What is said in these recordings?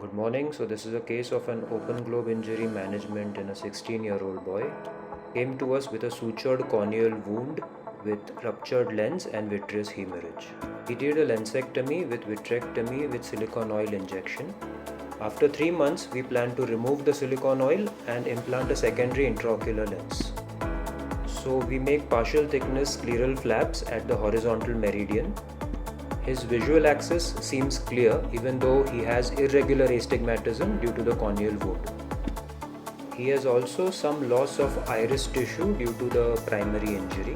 Good morning. So this is a case of an open globe injury management in a 16-year-old boy. Came to us with a sutured corneal wound with ruptured lens and vitreous hemorrhage. He did a lensectomy with vitrectomy with silicone oil injection. After 3 months, we plan to remove the silicone oil and implant a secondary intraocular lens. So we make partial thickness scleral flaps at the horizontal meridian. His visual axis seems clear even though he has irregular astigmatism due to the corneal wound. He has also some loss of iris tissue due to the primary injury.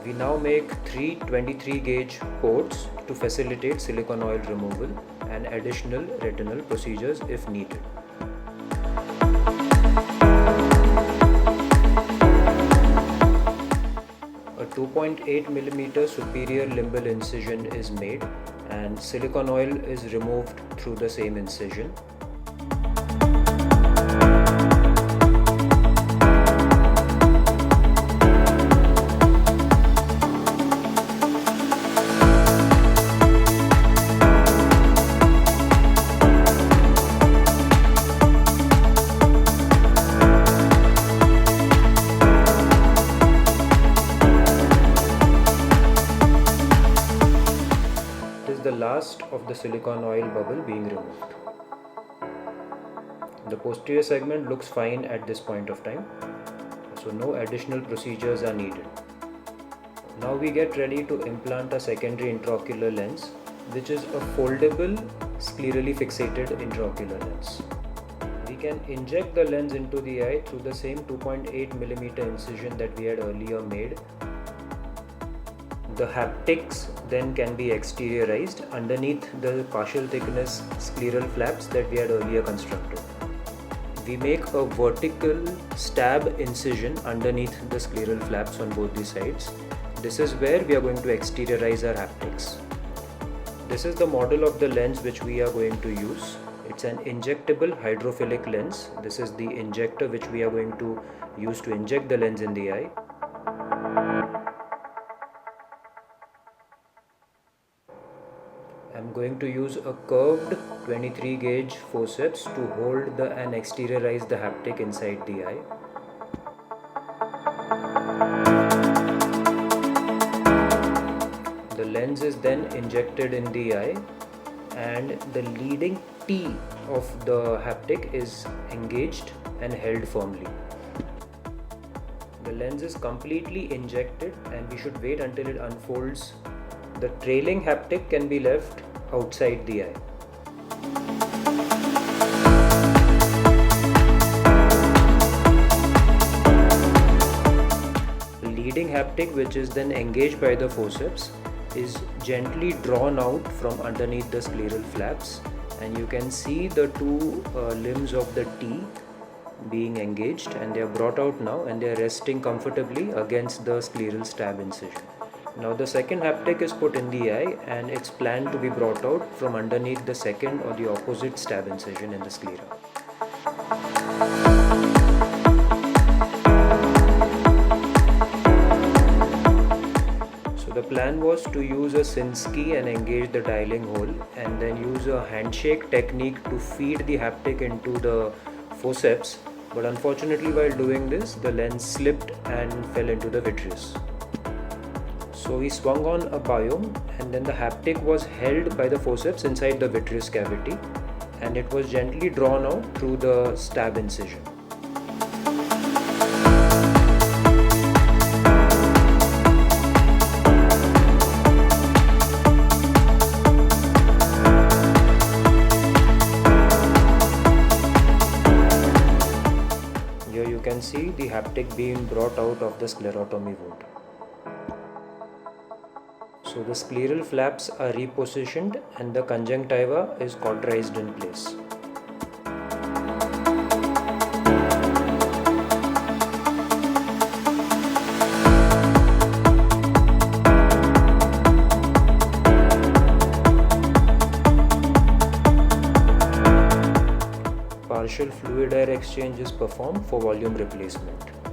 We now make 3 23 gauge ports to facilitate silicone oil removal and additional retinal procedures if needed. A 2.8 mm superior limbal incision is made and silicone oil is removed through the same incision. This is the last of the silicone oil bubble being removed. The posterior segment looks fine at this point of time, so no additional procedures are needed. Now we get ready to implant a secondary intraocular lens, which is a foldable, sclerally fixated intraocular lens. We can inject the lens into the eye through the same 2.8 mm incision that we had earlier made. The haptics then can be exteriorized underneath the partial thickness scleral flaps that we had earlier constructed. We make a vertical stab incision underneath the scleral flaps on both the sides. This is where we are going to exteriorize our haptics. This is the model of the lens which we are going to use. It's an injectable hydrophilic lens. This is the injector which we are going to use to inject the lens in the eye. I'm going to use a curved 23 gauge forceps to hold and exteriorize the haptic inside the eye. The lens is then injected in the eye and the leading T of the haptic is engaged and held firmly. The lens is completely injected and we should wait until it unfolds. The trailing haptic can be left outside the eye. The leading haptic, which is then engaged by the forceps, is gently drawn out from underneath the scleral flaps, and you can see the two limbs of the T being engaged, and they are brought out now and they are resting comfortably against the scleral stab incision. Now the second haptic is put in the eye and it's planned to be brought out from underneath the second or the opposite stab incision in the sclera. So the plan was to use a Sinski and engage the dialing hole and then use a handshake technique to feed the haptic into the forceps, but unfortunately while doing this the lens slipped and fell into the vitreous. So we swung on a biome and then the haptic was held by the forceps inside the vitreous cavity and it was gently drawn out through the stab incision. Here you can see the haptic being brought out of the sclerotomy wound. So the scleral flaps are repositioned and the conjunctiva is cauterized in place. partial fluid air exchange is performed for volume replacement.